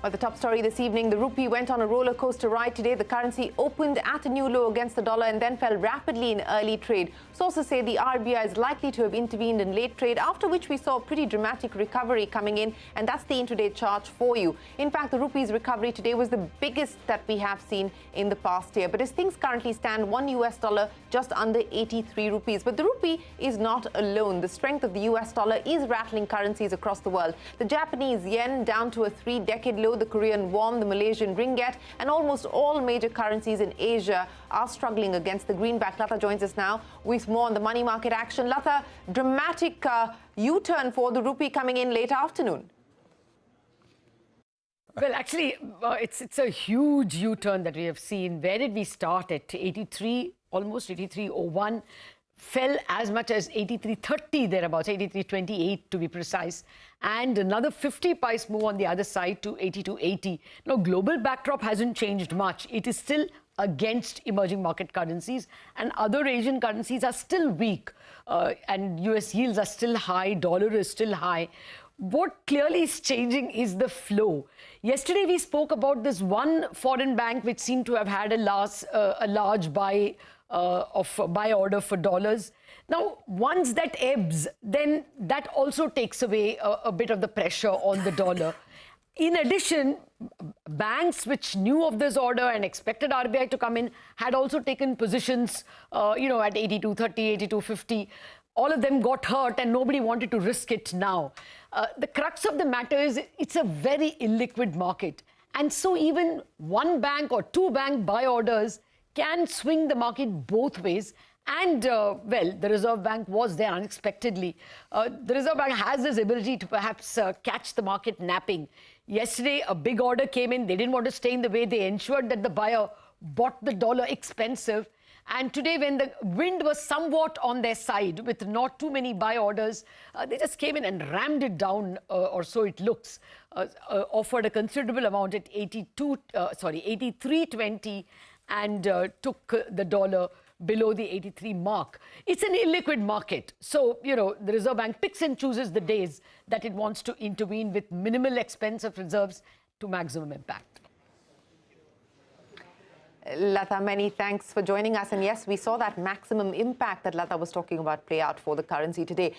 Well, the top story this evening, the rupee went on a roller coaster ride today. The currency opened at a new low against the dollar and then fell rapidly in early trade. Sources say the RBI is likely to have intervened in late trade, after which we saw a pretty dramatic recovery coming in, and that's the intraday chart for you. In fact, the rupee's recovery today was the biggest that we have seen in the past year. But as things currently stand, one US dollar just under 83 rupees. But the rupee is not alone. The strength of the US dollar is rattling currencies across the world. The Japanese yen down to a three-decade low, the Korean won, the Malaysian ringgit, and almost all major currencies in Asia are struggling against the greenback. Lata joins us now with more on the money market action. Lata, dramatic U-turn for the rupee coming in late afternoon. Well, actually, it's a huge U-turn that we have seen. Where did we start at? 83, almost 83.01. Fell as much as 83.30 thereabouts, 83.28 to be precise, and another 50 paise move on the other side to 82.80. Now, global backdrop hasn't changed much. It is still against emerging market currencies, and other Asian currencies are still weak, and US yields are still high, dollar is still high. What clearly is changing is the flow. Yesterday, we spoke about this one foreign bank which seemed to have had a large buy order for dollars. Now, once that ebbs, then that also takes away a bit of the pressure on the dollar. In addition, banks which knew of this order and expected RBI to come in had also taken positions, at 82.30, 82.50. All of them got hurt and nobody wanted to risk it now. The crux of the matter is it's a very illiquid market. And so even one bank or two bank buy orders can swing the market both ways. And, well, the Reserve Bank was there unexpectedly. The Reserve Bank has this ability to perhaps catch the market napping. Yesterday, a big order came in. They didn't want to stay in the way. They ensured that the buyer bought the dollar expensive. And today, when the wind was somewhat on their side, with not too many buy orders, they just came in and rammed it down, or so it looks, offered a considerable amount at 83.20, and took the dollar below the 83 mark. It's an illiquid market. So, the Reserve Bank picks and chooses the days that it wants to intervene with minimal expense of reserves to maximum impact. Lata, many thanks for joining us. And yes, we saw that maximum impact that Lata was talking about play out for the currency today.